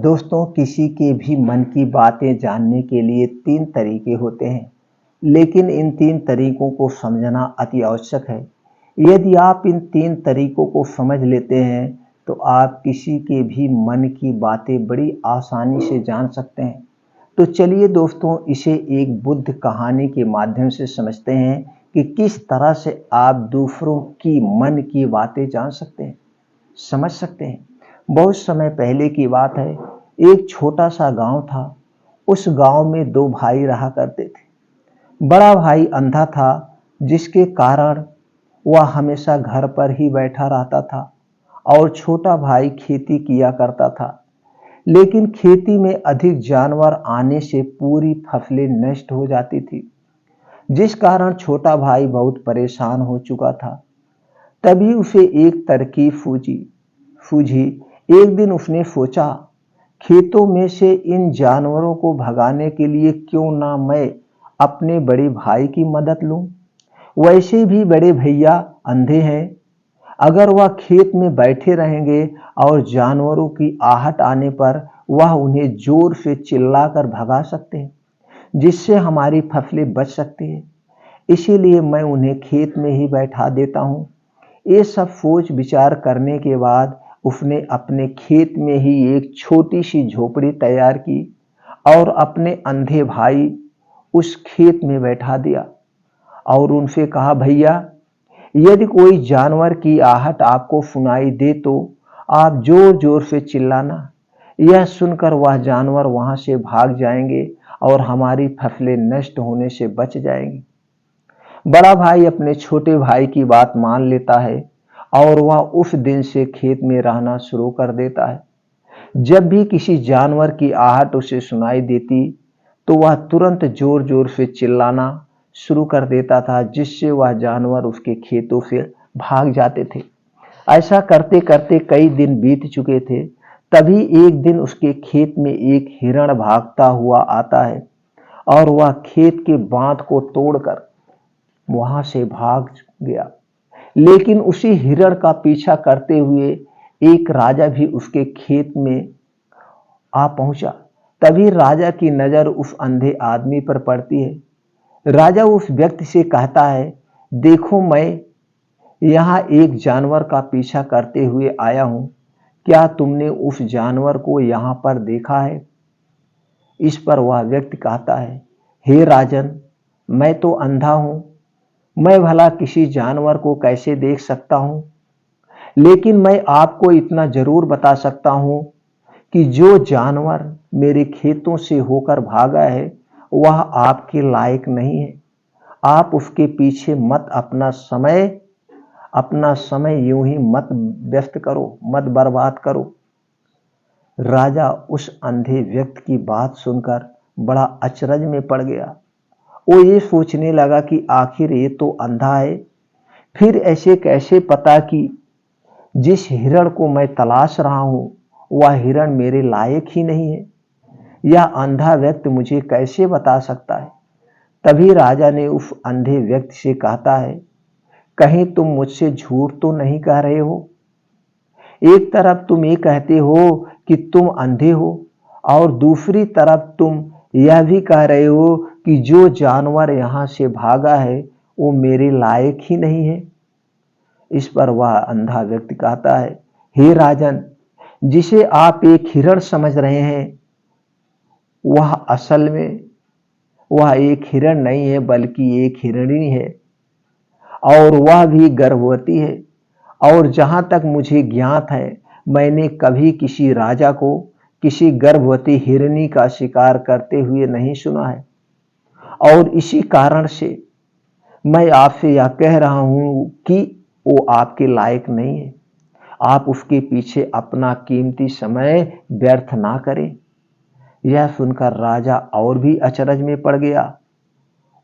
दोस्तों, किसी के भी मन की बातें जानने के लिए 3 तरीके होते हैं, लेकिन इन 3 तरीकों को समझना अति आवश्यक है। यदि आप इन 3 तरीकों को समझ लेते हैं, तो आप किसी के भी मन की बातें बड़ी आसानी से जान सकते हैं। तो चलिए दोस्तों, इसे एक बुद्ध कहानी के माध्यम से समझते हैं कि किस तरह से आप दूसरों की मन की बातें जान सकते हैं, समझ सकते हैं। बहुत समय पहले की बात है। एक छोटा सा गांव था। उस गांव में 2 भाई रहा करते थे। बड़ा भाई अंधा था, जिसके कारण वह हमेशा घर पर ही बैठा रहता था और छोटा भाई खेती किया करता था। लेकिन खेती में अधिक जानवर आने से पूरी फसलें नष्ट हो जाती थी, जिस कारण छोटा भाई बहुत परेशान हो चुका था। तभी उसे एक तरकीब सूझी। एक दिन उसने सोचा, खेतों में से इन जानवरों को भगाने के लिए क्यों ना मैं अपने बड़े भाई की मदद लूं। वैसे भी बड़े भैया अंधे हैं। अगर वह खेत में बैठे रहेंगे और जानवरों की आहट आने पर वह उन्हें जोर से चिल्लाकर भगा सकते हैं, जिससे हमारी फसलें बच सकती हैं। इसीलिए मैं उन्हें खेत में ही बैठा देता हूं। ये सब सोच विचार करने के बाद उसने अपने खेत में ही एक छोटी सी झोपड़ी तैयार की और अपने अंधे भाई उस खेत में बैठा दिया और उनसे कहा, भैया, यदि कोई जानवर की आहट आपको सुनाई दे तो आप जोर जोर से चिल्लाना। यह सुनकर वह जानवर वहां से भाग जाएंगे और हमारी फसलें नष्ट होने से बच जाएंगी। बड़ा भाई अपने छोटे भाई की बात मान लेता है और वह उस दिन से खेत में रहना शुरू कर देता है। जब भी किसी जानवर की आहट उसे सुनाई देती, तो वह तुरंत जोर जोर से चिल्लाना शुरू कर देता था, जिससे वह जानवर उसके खेतों से भाग जाते थे। ऐसा करते करते कई दिन बीत चुके थे। तभी एक दिन उसके खेत में एक हिरण भागता हुआ आता है और वह खेत के बांध को तोड़कर वहां से भाग गया। लेकिन उसी हिरण का पीछा करते हुए एक राजा भी उसके खेत में आ पहुंचा। तभी राजा की नजर उस अंधे आदमी पर पड़ती है। राजा उस व्यक्ति से कहता है, देखो, मैं यहाँ एक जानवर का पीछा करते हुए आया हूं। क्या तुमने उस जानवर को यहाँ पर देखा है? इस पर वह व्यक्ति कहता है, हे राजन, मैं तो अंधा हूं। मैं भला किसी जानवर को कैसे देख सकता हूं? लेकिन मैं आपको इतना जरूर बता सकता हूं कि जो जानवर मेरे खेतों से होकर भागा है, वह आपके लायक नहीं है। आप उसके पीछे मत अपना समय यूं ही मत व्यस्त करो, मत बर्बाद करो। राजा उस अंधे व्यक्ति की बात सुनकर बड़ा अचरज में पड़ गया। वो ये सोचने लगा कि आखिर ये तो अंधा है, फिर ऐसे कैसे पता कि जिस हिरण को मैं तलाश रहा हूं वह हिरण मेरे लायक ही नहीं है? यह अंधा व्यक्ति मुझे कैसे बता सकता है? तभी राजा ने उस अंधे व्यक्ति से कहता है, कहीं तुम मुझसे झूठ तो नहीं कह रहे हो? एक तरफ तुम ये कहते हो कि तुम अंधे हो और दूसरी तरफ तुम यह भी कह रहे हो कि जो जानवर यहां से भागा है वो मेरे लायक ही नहीं है। इस पर वह अंधा व्यक्ति कहता है, हे राजन, जिसे आप एक हिरण समझ रहे हैं, वह असल में वह एक हिरण नहीं है, बल्कि एक हिरणी है और वह भी गर्भवती है। और जहां तक मुझे ज्ञात है, मैंने कभी किसी राजा को किसी गर्भवती हिरणी का शिकार करते हुए नहीं सुना है। और इसी कारण से मैं आपसे यह कह रहा हूं कि वो आपके लायक नहीं है। आप उसके पीछे अपना कीमती समय व्यर्थ ना करें। यह सुनकर राजा और भी अचरज में पड़ गया।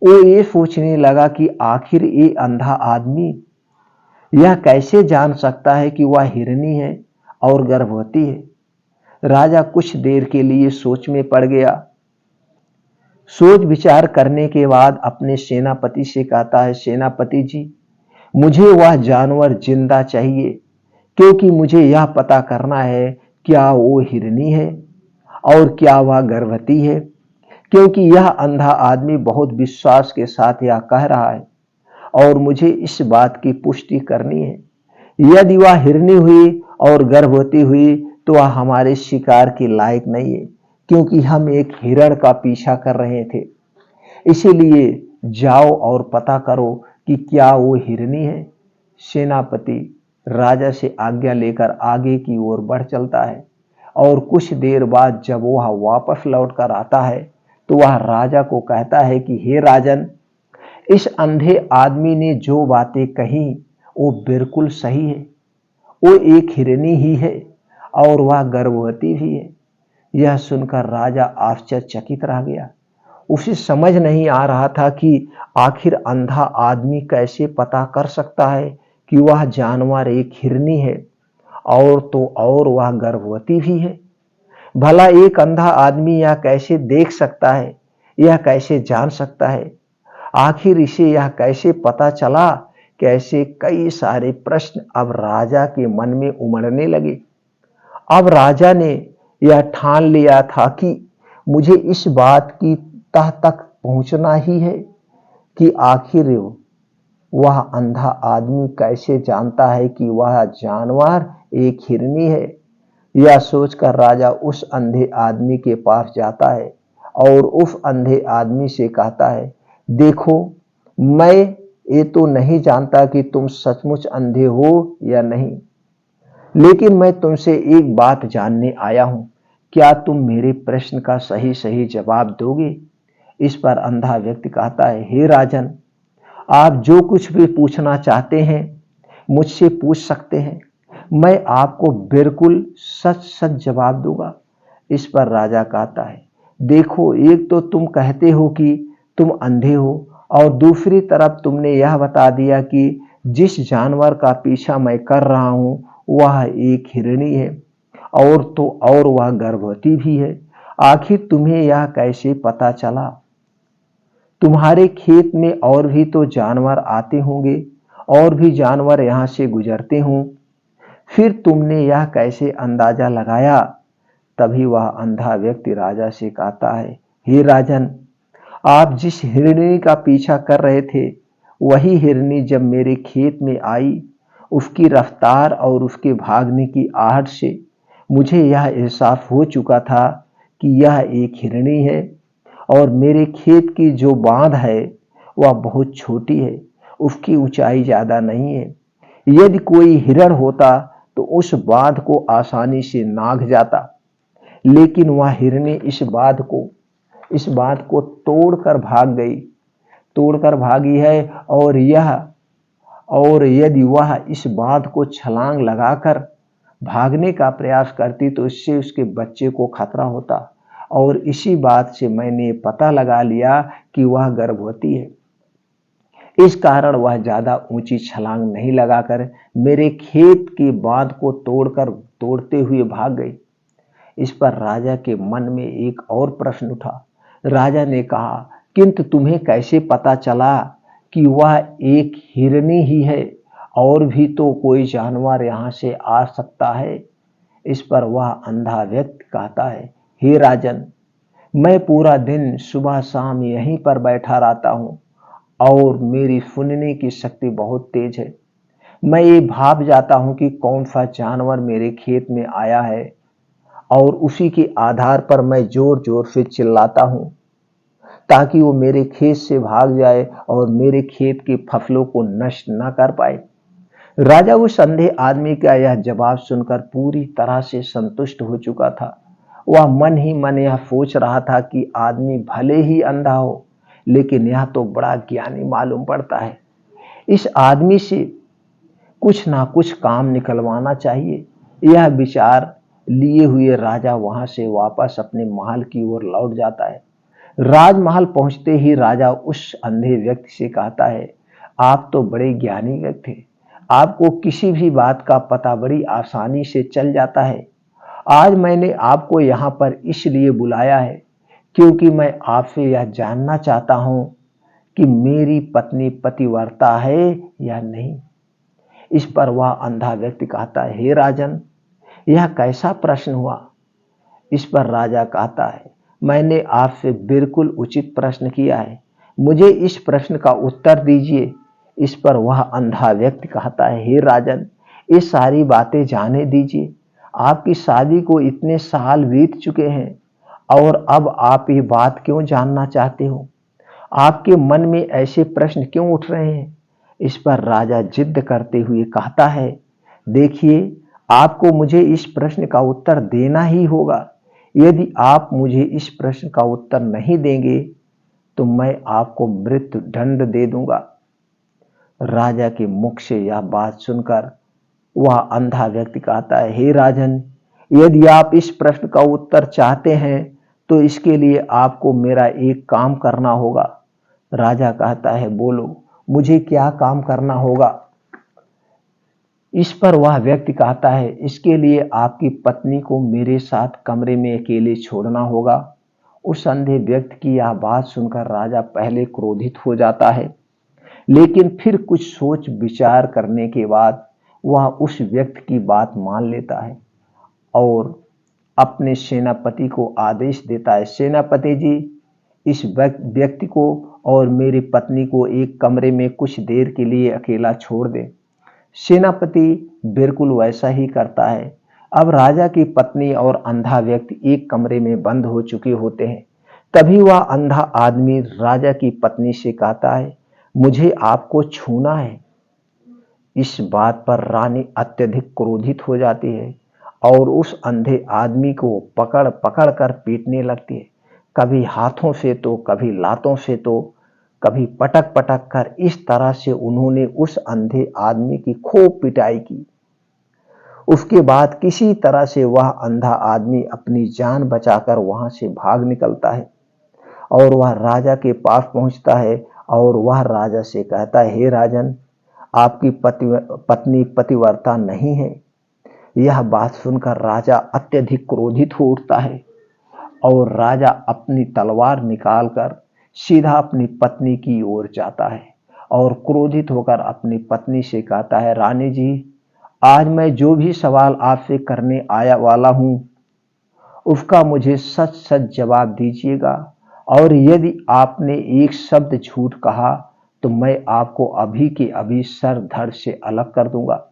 वो ये सोचने लगा कि आखिर ये अंधा आदमी यह कैसे जान सकता है कि वह हिरनी है और गर्भवती है। राजा कुछ देर के लिए सोच में पड़ गया। सोच विचार करने के बाद अपने सेनापति से कहता है, सेनापति जी, मुझे वह जानवर जिंदा चाहिए, क्योंकि मुझे यह पता करना है क्या वो हिरनी है और क्या वह गर्भवती है? क्योंकि यह अंधा आदमी बहुत विश्वास के साथ यह कह रहा है और मुझे इस बात की पुष्टि करनी है। यदि वह हिरनी हुई और गर्भवती हुई तो वह हमारे शिकार के लायक नहीं है, क्योंकि हम एक हिरण का पीछा कर रहे थे। इसीलिए जाओ और पता करो कि क्या वो हिरनी है। सेनापति राजा से आज्ञा लेकर आगे की ओर बढ़ चलता है और कुछ देर बाद जब वह वापस लौटकर आता है तो वह राजा को कहता है कि हे राजन, इस अंधे आदमी ने जो बातें कही वो बिल्कुल सही है। वो एक हिरनी ही है और वह गर्भवती भी है। यह सुनकर राजा आश्चर्यचकित रह गया। उसे समझ नहीं आ रहा था कि आखिर अंधा आदमी कैसे पता कर सकता है कि वह जानवर एक हिरनी है और तो और वह गर्भवती भी है। भला एक अंधा आदमी यह कैसे देख सकता है, यह कैसे जान सकता है? आखिर इसे यह कैसे पता चला? कैसे कई सारे प्रश्न अब राजा के मन में उमड़ने लगे। अब राजा ने यह ठान लिया था कि मुझे इस बात की तह तक पहुंचना ही है कि आखिर वह अंधा आदमी कैसे जानता है कि वह जानवर एक हिरनी है। यह सोचकर राजा उस अंधे आदमी के पास जाता है और उस अंधे आदमी से कहता है, देखो, मैं ये तो नहीं जानता कि तुम सचमुच अंधे हो या नहीं, लेकिन मैं तुमसे एक बात जानने आया हूं। क्या तुम मेरे प्रश्न का सही सही जवाब दोगे? इस पर अंधा व्यक्ति कहता है, हे राजन, आप जो कुछ भी पूछना चाहते हैं मुझसे पूछ सकते हैं। मैं आपको बिल्कुल सच सच जवाब दूंगा। इस पर राजा कहता है, देखो, एक तो तुम कहते हो कि तुम अंधे हो और दूसरी तरफ तुमने यह बता दिया कि जिस जानवर का पीछा मैं कर रहा हूं वह एक हिरणी है और तो और वह गर्भवती भी है। आखिर तुम्हें यह कैसे पता चला? तुम्हारे खेत में और भी तो जानवर आते होंगे और भी जानवर यहां से गुजरते हों, फिर तुमने यह कैसे अंदाजा लगाया? तभी वह अंधा व्यक्ति राजा से कहता है, हे राजन, आप जिस हिरनी का पीछा कर रहे थे वही हिरनी जब मेरे खेत में आई, उसकी रफ्तार और उसके भागने की आहट से मुझे यह एहसास हो चुका था कि यह एक हिरनी है और मेरे खेत की जो बांध है वह बहुत छोटी है, उसकी ऊंचाई ज्यादा नहीं है। यदि कोई हिरण होता तो उस बांध को आसानी से नाग जाता, लेकिन वह हिरनी इस बांध को तोड़कर भागी है और यदि वह इस बांध को छलांग लगाकर भागने का प्रयास करती तो इससे उसके बच्चे को खतरा होता और इसी बात से मैंने पता लगा लिया कि वह गर्भवती है। इस कारण वह ज्यादा ऊंची छलांग नहीं लगाकर मेरे खेत की बांध को तोड़ते हुए भाग गई। इस पर राजा के मन में एक और प्रश्न उठा। राजा ने कहा, किंतु तुम्हें कैसे पता चला कि वह एक हिरनी ही है और भी तो कोई जानवर यहां से आ सकता है? इस पर वह अंधा व्यक्ति कहता है, हे राजन, मैं पूरा दिन सुबह शाम यहीं पर बैठा रहता हूं और मेरी सुनने की शक्ति बहुत तेज है। मैं ये भाप जाता हूं कि कौन सा जानवर मेरे खेत में आया है और उसी के आधार पर मैं जोर जोर से चिल्लाता हूं ताकि वो मेरे खेत से भाग जाए और मेरे खेत की फसलों को नष्ट न कर पाए। राजा उस अंधे आदमी का यह जवाब सुनकर पूरी तरह से संतुष्ट हो चुका था। वह मन ही मन यह सोच रहा था कि आदमी भले ही अंधा हो लेकिन यह तो बड़ा ज्ञानी मालूम पड़ता है। इस आदमी से कुछ ना कुछ काम निकलवाना चाहिए। यह विचार लिए हुए राजा वहां से वापस अपने महल की ओर लौट जाता है। राजमहल पहुंचते ही राजा उस अंधे व्यक्ति से कहता है, आप तो बड़े ज्ञानी व्यक्ति थे, आपको किसी भी बात का पता बड़ी आसानी से चल जाता है। आज मैंने आपको यहाँ पर इसलिए बुलाया है क्योंकि मैं आपसे यह जानना चाहता हूं कि मेरी पत्नी पतिव्रता है या नहीं। इस पर वह अंधा व्यक्ति कहता है, हे राजन, यह कैसा प्रश्न हुआ? इस पर राजा कहता है, मैंने आपसे बिल्कुल उचित प्रश्न किया है, मुझे इस प्रश्न का उत्तर दीजिए। इस पर वह अंधा व्यक्ति कहता है, हे राजन, ये सारी बातें जाने दीजिए। आपकी शादी को इतने साल बीत चुके हैं और अब आप ये बात क्यों जानना चाहते हो? आपके मन में ऐसे प्रश्न क्यों उठ रहे हैं? इस पर राजा जिद करते हुए कहता है, देखिए, आपको मुझे इस प्रश्न का उत्तर देना ही होगा। यदि आप मुझे इस प्रश्न का उत्तर नहीं देंगे तो मैं आपको मृत्यु दंड दे दूंगा। राजा के मुख से यह बात सुनकर वह अंधा व्यक्ति कहता है, हे राजन, यदि आप इस प्रश्न का उत्तर चाहते हैं तो इसके लिए आपको मेरा एक काम करना होगा। राजा कहता है, बोलो, मुझे क्या काम करना होगा? इस पर वह व्यक्ति कहता है, इसके लिए आपकी पत्नी को मेरे साथ कमरे में अकेले छोड़ना होगा। उस अंधे व्यक्ति की यह बात सुनकर राजा पहले क्रोधित हो जाता है, लेकिन फिर कुछ सोच विचार करने के बाद वह उस व्यक्ति की बात मान लेता है और अपने सेनापति को आदेश देता है, सेनापति जी, इस व्यक्ति को और मेरी पत्नी को एक कमरे में कुछ देर के लिए अकेला छोड़ दे। सेनापति बिल्कुल वैसा ही करता है। अब राजा की पत्नी और अंधा व्यक्ति एक कमरे में बंद हो चुके होते हैं। तभी वह अंधा आदमी राजा की पत्नी से कहता है, मुझे आपको छूना है। इस बात पर रानी अत्यधिक क्रोधित हो जाती है और उस अंधे आदमी को पकड़ पकड़ कर पीटने लगती है, कभी हाथों से तो कभी लातों से तो कभी पटक पटक कर। इस तरह से उन्होंने उस अंधे आदमी की खूब पिटाई की। उसके बाद किसी तरह से वह अंधा आदमी अपनी जान बचाकर वहां से भाग निकलता है और वह राजा के पास पहुंचता है और वह राजा से कहता है, हे राजन, आपकी पत्नी पतिव्रता नहीं है। यह बात सुनकर राजा अत्यधिक क्रोधित हो उठता है और राजा अपनी तलवार निकालकर सीधा अपनी पत्नी की ओर जाता है और क्रोधित होकर अपनी पत्नी से कहता है, रानी जी, आज मैं जो भी सवाल आपसे करने आया वाला हूं उसका मुझे सच सच जवाब दीजिएगा, और यदि आपने एक शब्द झूठ कहा तो मैं आपको अभी के अभी सर धड़ से अलग कर दूंगा।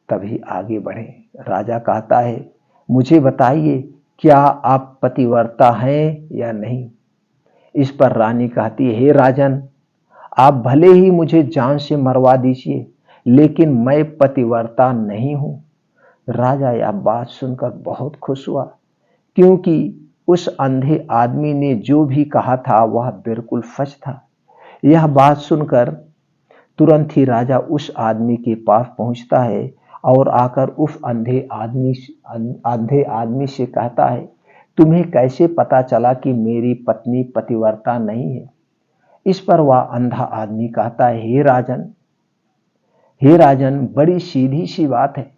तभी आगे बढ़े। राजा कहता है, मुझे बताइए, क्या आप पतिव्रता हैं या नहीं? इस पर रानी कहती है, हे राजन, आप भले ही मुझे जान से मरवा दीजिए, लेकिन मैं पतिव्रता नहीं हूं। राजा यह बात सुनकर बहुत खुश हुआ, क्योंकि उस अंधे आदमी ने जो भी कहा था वह बिल्कुल सच था। यह बात सुनकर तुरंत ही राजा उस आदमी के पास पहुंचता है और आकर उस अंधे आदमी से कहता है, तुम्हें कैसे पता चला कि मेरी पत्नी पतिव्रता नहीं है? इस पर वह अंधा आदमी कहता है, हे राजन, बड़ी सीधी सी बात है।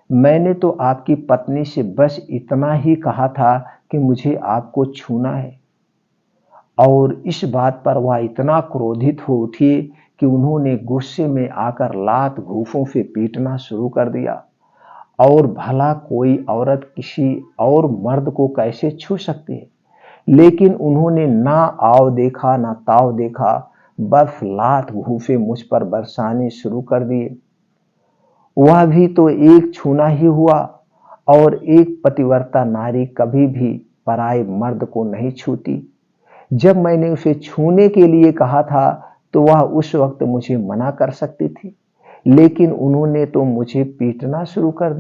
मैंने तो आपकी पत्नी से बस इतना ही कहा था कि मुझे आपको छूना है, और इस बात पर वह इतना क्रोधित हो उठी कि उन्होंने गुस्से में आकर लात घूंसों से पीटना शुरू कर दिया। और भला कोई औरत किसी और मर्द को कैसे छू सकती है? लेकिन उन्होंने ना आव देखा ना ताव देखा, बस लात घूंसे मुझ पर बरसाने शुरू कर दिए। वह भी तो एक छूना ही हुआ, और एक पतिव्रता नारी कभी भी पराये मर्द को नहीं छूती। जब मैंने उसे छूने के लिए कहा था तो वह उस वक्त मुझे मना कर सकती थी, लेकिन उन्होंने तो मुझे पीटना शुरू कर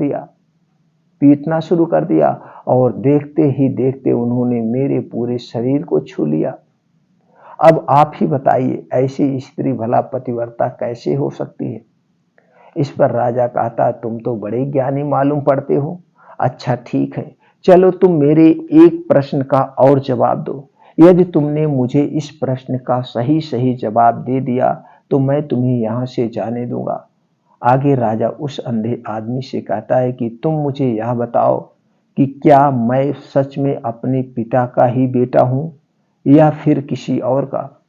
दिया और देखते ही देखते उन्होंने मेरे पूरे शरीर को छू लिया। अब आप ही बताइए, ऐसी स्त्री भला पतिव्रता कैसे हो सकती है? इस पर राजा कहता, तुम तो बड़े ज्ञानी मालूम पड़ते हो। अच्छा ठीक है, चलो तुम मेरे एक प्रश्न का और जवाब दो। यदि तुमने मुझे इस प्रश्न का सही सही जवाब दे दिया तो मैं तुम्हें यहां से जाने दूंगा। आगे राजा उस अंधे आदमी से कहता है कि तुम मुझे यह बताओ कि क्या मैं सच में अपने पिता का ही बेटा हूं या फिर किसी और का?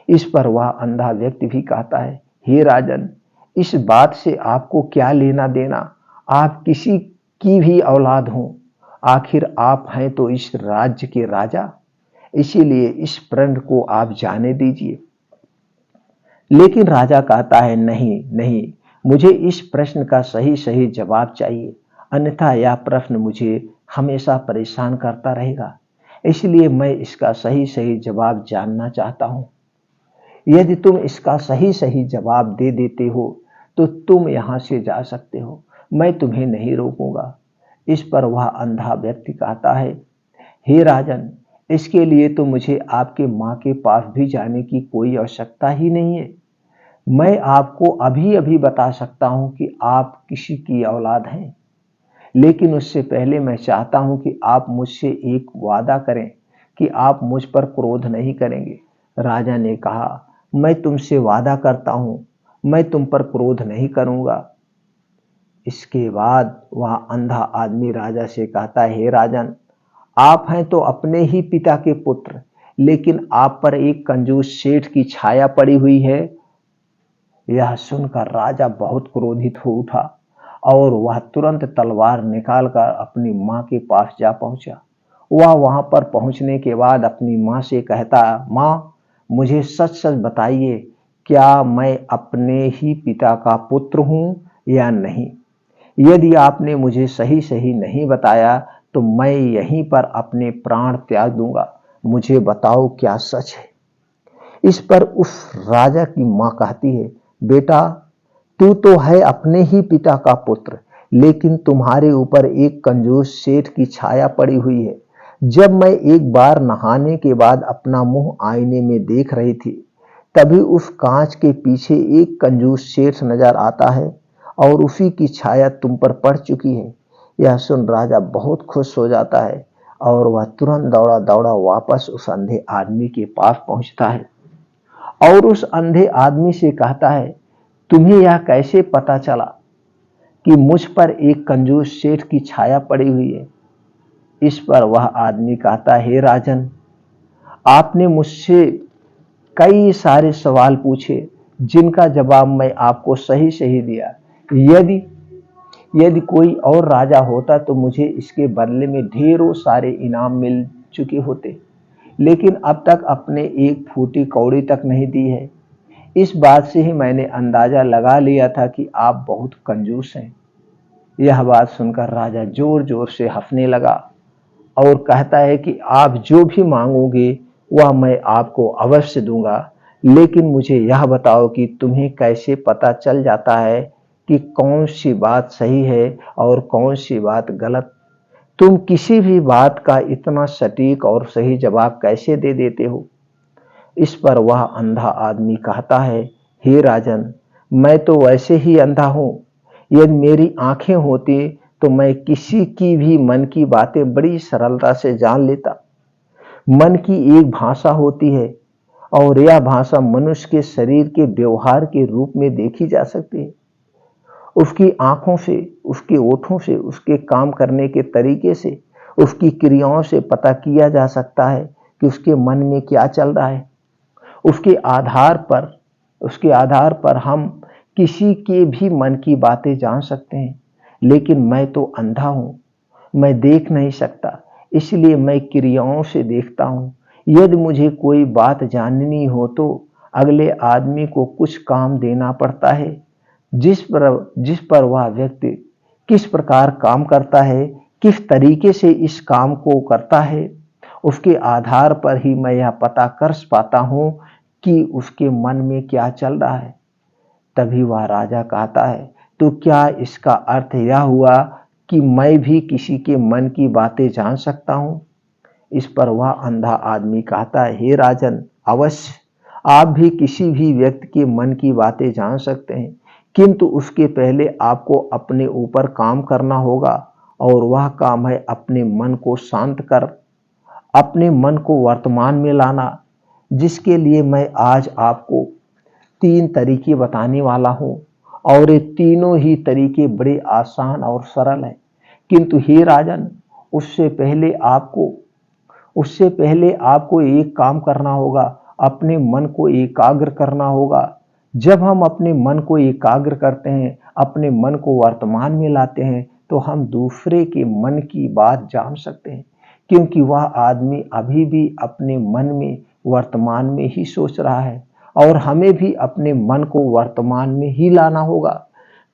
इस पर वह अंधा व्यक्ति भी कहता है, हे राजन, इस बात से आपको क्या लेना देना? आप किसी की भी औलाद हो आखिर आप हैं तो इस राज्य के राजा, इसीलिए इस प्रश्न को आप जाने दीजिए। लेकिन राजा कहता है, नहीं नहीं, मुझे इस प्रश्न का सही सही जवाब चाहिए, अन्यथा यह प्रश्न मुझे हमेशा परेशान करता रहेगा। इसलिए मैं इसका सही सही जवाब जानना चाहता हूं। यदि तुम इसका सही सही जवाब दे देते हो तो तुम यहां से जा सकते हो, मैं तुम्हें नहीं रोकूंगा। इस पर वह अंधा व्यक्ति कहता है, हे राजन, इसके लिए तो मुझे आपके माँ के पास भी जाने की कोई आवश्यकता ही नहीं है। मैं आपको अभी अभी बता सकता हूं कि आप किसी की औलाद हैं, लेकिन उससे पहले मैं चाहता हूं कि आप मुझसे एक वादा करें कि आप मुझ पर क्रोध नहीं करेंगे। राजा ने कहा, मैं तुमसे वादा करता हूं, मैं तुम पर क्रोध नहीं करूंगा। इसके बाद वह अंधा आदमी राजा से कहता है, हे राजन, आप हैं तो अपने ही पिता के पुत्र, लेकिन आप पर एक कंजूस सेठ की छाया पड़ी हुई है। यह सुनकर राजा बहुत क्रोधित हो उठा और वह तुरंत तलवार निकालकर अपनी माँ के पास जा पहुंचा। वह वहां पर पहुंचने के बाद अपनी माँ से कहता, माँ, मुझे सच सच बताइए, क्या मैं अपने ही पिता का पुत्र हूं या नहीं? यदि आपने मुझे सही सही नहीं बताया तो मैं यहीं पर अपने प्राण त्याग दूंगा। मुझे बताओ, क्या सच है? इस पर उस राजा की मां कहती है, बेटा, तू तो है अपने ही पिता का पुत्र, लेकिन तुम्हारे ऊपर एक कंजूस सेठ की छाया पड़ी हुई है। जब मैं एक बार नहाने के बाद अपना मुंह आईने में देख रही थी, तभी उस कांच के पीछे एक कंजूस सेठ नजर आता है और उसी की छाया तुम पर पड़ चुकी है। यह सुन राजा बहुत खुश हो जाता है और वह तुरंत दौड़ा दौड़ा वापस उस अंधे आदमी के पास पहुंचता है और उस अंधे आदमी से कहता है, तुम्हें यह कैसे पता चला कि मुझ पर एक कंजूस सेठ की छाया पड़ी हुई है? इस पर वह आदमी कहता है, हे राजन, आपने मुझसे कई सारे सवाल पूछे जिनका जवाब मैं आपको सही सही दिया। यदि यदि कोई और राजा होता तो मुझे इसके बदले में ढेरों सारे इनाम मिल चुके होते, लेकिन अब तक अपने एक फूटी कौड़ी तक नहीं दी है। इस बात से ही मैंने अंदाजा लगा लिया था कि आप बहुत कंजूस हैं। यह बात सुनकर राजा जोर जोर से हंसने लगा और कहता है कि आप जो भी मांगोगे वह मैं आपको अवश्य दूंगा, लेकिन मुझे यह बताओ कि तुम्हें कैसे पता चल जाता है कि कौन सी बात सही है और कौन सी बात गलत? तुम किसी भी बात का इतना सटीक और सही जवाब कैसे दे देते हो? इस पर वह अंधा आदमी कहता है, हे राजन, मैं तो वैसे ही अंधा हूं। यदि मेरी आंखें होती तो मैं किसी की भी मन की बातें बड़ी सरलता से जान लेता। मन की एक भाषा होती है और यह भाषा मनुष्य के शरीर के व्यवहार के रूप में देखी जा सकती है। उसकी आंखों से, उसके ओठों से, उसके काम करने के तरीके से, उसकी क्रियाओं से पता किया जा सकता है कि उसके मन में क्या चल रहा है। उसके आधार पर उसके आधार पर हम किसी के भी मन की बातें जान सकते हैं, लेकिन मैं तो अंधा हूं, मैं देख नहीं सकता, इसलिए मैं क्रियाओं से देखता हूं। यदि मुझे कोई बात जाननी हो तो अगले आदमी को कुछ काम देना पड़ता है, जिस पर वह व्यक्ति किस प्रकार काम करता है, किस तरीके से इस काम को करता है, उसके आधार पर ही मैं यह पता कर पाता हूं कि उसके मन में क्या चल रहा है। तभी वह राजा कहता है, तो क्या इसका अर्थ यह हुआ कि मैं भी किसी के मन की बातें जान सकता हूं? इस पर वह अंधा आदमी कहता है, हे राजन, अवश्य आप भी किसी भी व्यक्ति के मन की बातें जान सकते हैं, किंतु उसके पहले आपको अपने ऊपर काम करना होगा और वह काम है अपने मन को शांत कर, अपने मन को वर्तमान में लाना, जिसके लिए मैं आज आपको 3 तरीके बताने वाला हूं और ये तीनों ही तरीके बड़े आसान और सरल हैं। किंतु हे राजन, उससे पहले आपको उससे पहले आपको एक काम करना होगा, अपने मन को एकाग्र करना होगा। जब हम अपने मन को एकाग्र करते हैं, अपने मन को वर्तमान में लाते हैं, तो हम दूसरे के मन की बात जान सकते हैं, क्योंकि वह आदमी अभी भी अपने मन में वर्तमान में ही सोच रहा है और हमें भी अपने मन को वर्तमान में ही लाना होगा,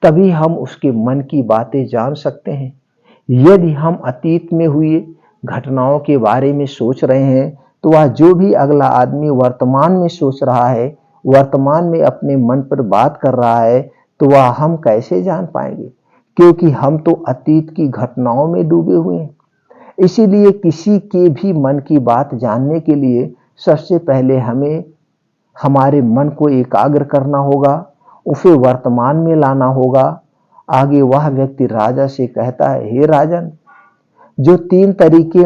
तभी हम उसके मन की बातें जान सकते हैं। यदि हम अतीत में हुए घटनाओं के बारे में सोच रहे हैं, तो वह जो भी अगला आदमी वर्तमान में सोच रहा है, वर्तमान में अपने मन पर बात कर रहा है, तो वह हम कैसे जान पाएंगे, क्योंकि हम तो अतीत की घटनाओं में डूबे हुए हैं। इसीलिए किसी के भी मन की बात जानने के लिए सबसे पहले हमें हमारे मन को एकाग्र करना होगा, उसे वर्तमान में लाना होगा। आगे वह व्यक्ति राजा से कहता है, हे राजन, जो 3 तरीके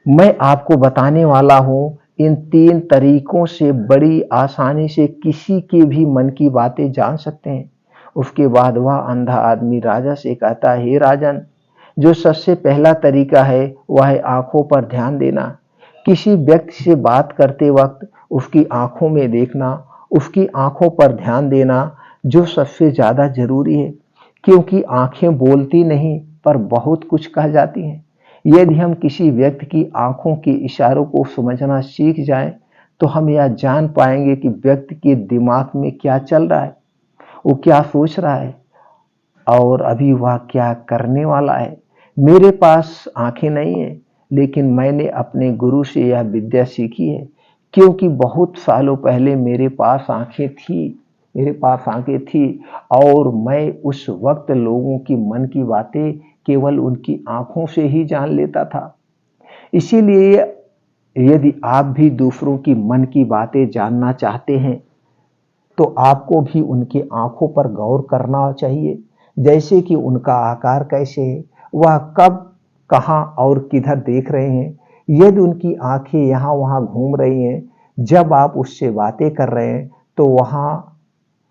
मैं आपको बताने वाला हूँ, इन 3 तरीकों से बड़ी आसानी से किसी के भी मन की बातें जान सकते हैं। उसके बाद वह अंधा आदमी राजा से कहता है, हे राजन, जो सबसे पहला तरीका है वह है आंखों पर ध्यान देना। किसी व्यक्ति से बात करते वक्त उसकी आंखों में देखना, उसकी आंखों पर ध्यान देना जो सबसे ज्यादा जरूरी है, क्योंकि आंखें बोलती नहीं पर बहुत कुछ कह जाती हैं। यदि हम किसी व्यक्ति की आंखों के इशारों को समझना सीख जाएं, तो हम यह जान पाएंगे कि व्यक्ति के दिमाग में क्या चल रहा है, वो क्या सोच रहा है और अभी वह क्या करने वाला है। मेरे पास आंखें नहीं है, लेकिन मैंने अपने गुरु से यह विद्या सीखी है, क्योंकि बहुत सालों पहले मेरे पास आंखें थी और मैं उस वक्त लोगों की मन की बातें केवल उनकी आंखों से ही जान लेता था। इसीलिए यदि आप भी दूसरों की मन की बातें जानना चाहते हैं, तो आपको भी उनकी आंखों पर गौर करना चाहिए, जैसे कि उनका आकार कैसे है, वह कब, कहाँ और किधर देख रहे हैं। यदि उनकी आंखें यहाँ वहाँ घूम रही हैं, जब आप उससे बातें कर रहे हैं, तो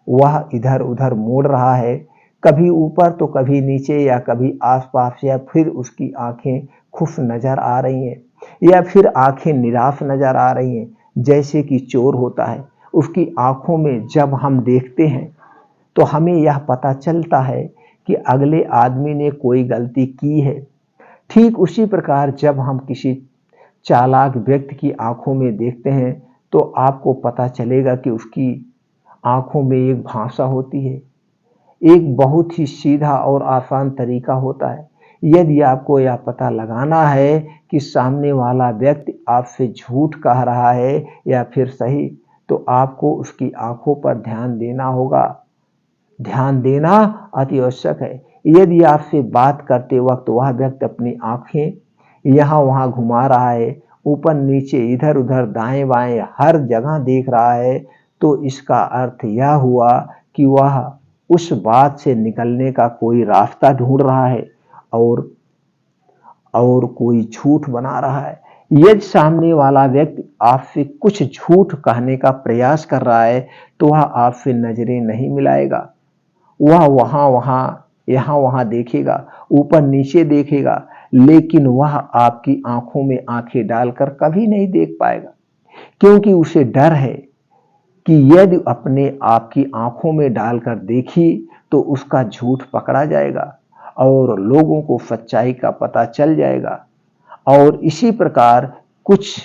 वह इधर उधर मुड़ रहा है, कभी ऊपर तो कभी नीचे या कभी आसपास, या फिर उसकी आंखें खुश नजर आ रही हैं या फिर आंखें निराश नजर आ रही हैं, जैसे कि चोर होता है। उसकी आंखों में जब हम देखते हैं तो हमें यह पता चलता है कि अगले आदमी ने कोई गलती की है। ठीक उसी प्रकार जब हम किसी चालाक व्यक्ति की आंखों में देखते हैं, तो आपको पता चलेगा कि उसकी आंखों में एक भाषा होती है, एक बहुत ही सीधा और आसान तरीका होता है। यदि आपको यह पता लगाना है कि सामने वाला व्यक्ति आपसे झूठ कह रहा है या फिर सही, तो आपको उसकी आंखों पर ध्यान देना होगा। ध्यान देना अति आवश्यक है। यदि आपसे बात करते वक्त वह व्यक्ति अपनी आंखें यहाँ वहाँ घुमा रहा है, ऊपर नीचे इधर उधर दाएं बाएं हर जगह देख रहा है, तो इसका अर्थ यह हुआ कि वह उस बात से निकलने का कोई रास्ता ढूंढ रहा है और कोई झूठ बना रहा है। यदि सामने वाला व्यक्ति आपसे कुछ झूठ कहने का प्रयास कर रहा है, तो वह आपसे नजरें नहीं मिलाएगा। वह यहाँ वहां देखेगा, ऊपर नीचे देखेगा, लेकिन वह आपकी आंखों में आंखें डालकर कभी नहीं देख पाएगा, क्योंकि उसे डर है कि यदि अपने आपकी आंखों में डालकर देखी तो उसका झूठ पकड़ा जाएगा और लोगों को सच्चाई का पता चल जाएगा। और इसी प्रकार कुछ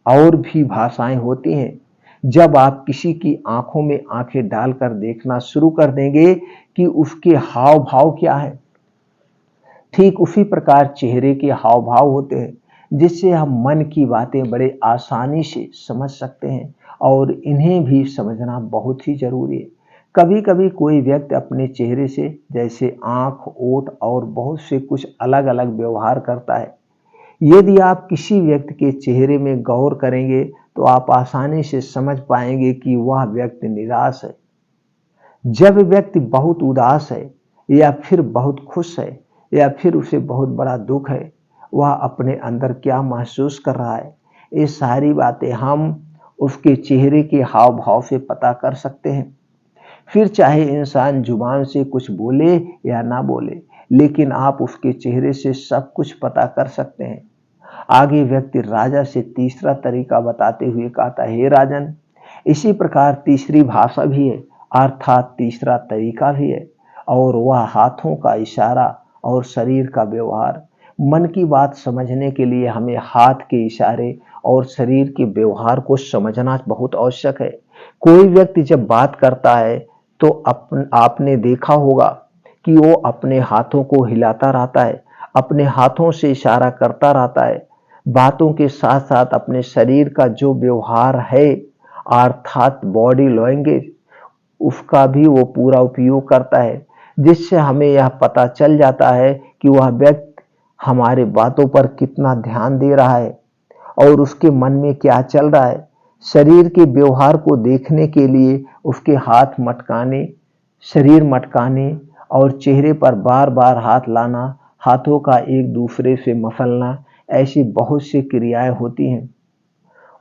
और भी भाषाएं होती हैं। जब आप किसी की आंखों में आंखें डालकर देखना शुरू कर देंगे कि उसके हाव भाव क्या है, ठीक उसी प्रकार चेहरे के हाव भाव होते हैं, जिससे हम मन की बातें बड़े आसानी से समझ सकते हैं और इन्हें भी समझना बहुत ही जरूरी है। कभी कभी कोई व्यक्ति अपने चेहरे से, जैसे आंख, ओठ और बहुत से कुछ अलग अलग व्यवहार करता है। यदि आप किसी व्यक्ति के चेहरे में गौर करेंगे, तो आप आसानी से समझ पाएंगे कि वह व्यक्ति निराश है। जब व्यक्ति बहुत उदास है या फिर बहुत खुश है या फिर उसे बहुत बड़ा दुख है, वह अपने अंदर क्या महसूस कर रहा है, ये सारी बातें हम उसके चेहरे के हाव भाव से पता कर सकते हैं। फिर चाहे इंसान जुबान से कुछ बोले या ना बोले, लेकिन आप उसके चेहरे से सब कुछ पता कर सकते हैं। आगे व्यक्ति राजा से तीसरा तरीका बताते हुए कहता है, हे राजन, इसी प्रकार तीसरी भाषा भी है, अर्थात तीसरा तरीका भी है, और वह हाथों का इशारा और शरीर का व्यवहार। मन की बात समझने के लिए हमें हाथ के इशारे और शरीर के व्यवहार को समझना बहुत आवश्यक है। कोई व्यक्ति जब बात करता है तो आपने देखा होगा कि वो अपने हाथों को हिलाता रहता है, अपने हाथों से इशारा करता रहता है। बातों के साथ साथ अपने शरीर का जो व्यवहार है अर्थात बॉडी लैंग्वेज, उसका भी वो पूरा उपयोग करता है, जिससे हमें यह पता चल जाता है कि वह व्यक्ति हमारे बातों पर कितना ध्यान दे रहा है और उसके मन में क्या चल रहा है। शरीर के व्यवहार को देखने के लिए उसके हाथ मटकाने, शरीर मटकाने और चेहरे पर बार बार हाथ लाना, हाथों का एक दूसरे से मसलना, ऐसी बहुत सी क्रियाएं होती हैं,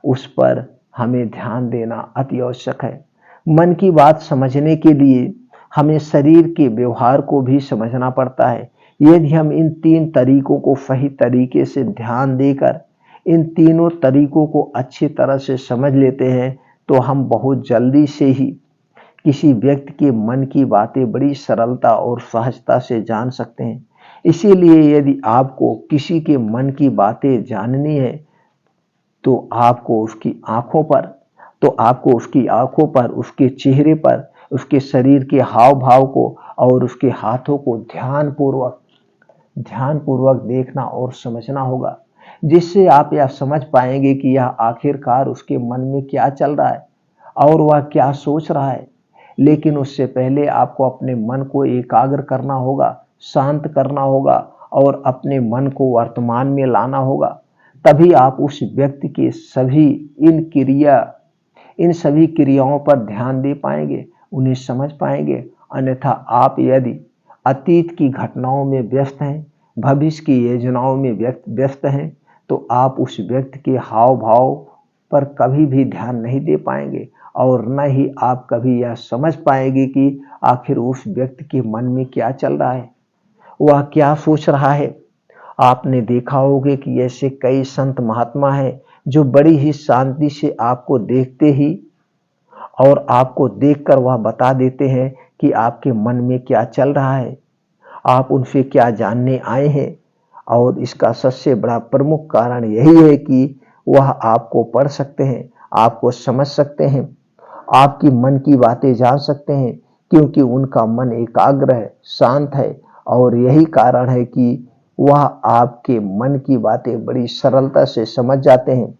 उस पर हमें ध्यान देना अति आवश्यक है। मन की बात समझने के लिए हमें शरीर के व्यवहार को भी समझना पड़ता है। यदि हम इन तीन तरीकों को सही तरीके से ध्यान देकर इन तीनों तरीकों को अच्छी तरह से समझ लेते हैं तो हम बहुत जल्दी से ही किसी व्यक्ति के मन की बातें बड़ी सरलता और सहजता से जान सकते हैं। इसीलिए यदि आपको किसी के मन की बातें जाननी है तो आपको उसकी आंखों पर, उसके चेहरे पर, उसके शरीर के हाव भाव को और उसके हाथों को ध्यानपूर्वक देखना और समझना होगा, जिससे आप यह समझ पाएंगे कि यह आखिरकार उसके मन में क्या चल रहा है और वह क्या सोच रहा है। लेकिन उससे पहले आपको अपने मन को एकाग्र करना होगा, शांत करना होगा और अपने मन को वर्तमान में लाना होगा। तभी आप उस व्यक्ति के इन सभी क्रियाओं पर ध्यान दे पाएंगे, उन्हें समझ पाएंगे। अन्यथा आप यदि अतीत की घटनाओं में व्यस्त हैं, भविष्य की योजनाओं में व्यस्त हैं, तो आप उस व्यक्ति के हाव भाव पर कभी भी ध्यान नहीं दे पाएंगे और न ही आप कभी यह समझ पाएंगे कि आखिर उस व्यक्ति के मन में क्या चल रहा है, वह क्या सोच रहा है। आपने देखा होगा कि ऐसे कई संत महात्मा हैं जो बड़ी ही शांति से आपको देखते ही और आपको देखकर वह बता देते हैं कि आपके मन में क्या चल रहा है, आप उनसे क्या जानने आए हैं। और इसका सबसे बड़ा प्रमुख कारण यही है कि वह आपको पढ़ सकते हैं, आपको समझ सकते हैं, आपकी मन की बातें जान सकते हैं, क्योंकि उनका मन एकाग्र है, शांत है और यही कारण है कि वह आपके मन की बातें बड़ी सरलता से समझ जाते हैं।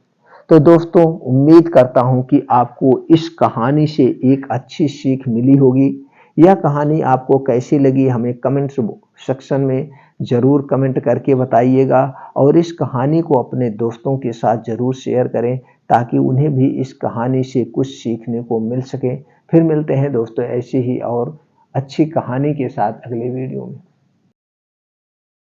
तो दोस्तों, उम्मीद करता हूं कि आपको इस कहानी से एक अच्छी सीख मिली होगी। यह कहानी आपको कैसी लगी हमें कमेंट सेक्शन में ज़रूर कमेंट करके बताइएगा और इस कहानी को अपने दोस्तों के साथ ज़रूर शेयर करें ताकि उन्हें भी इस कहानी से कुछ सीखने को मिल सके। फिर मिलते हैं दोस्तों ऐसी ही और अच्छी कहानी के साथ अगले वीडियो में।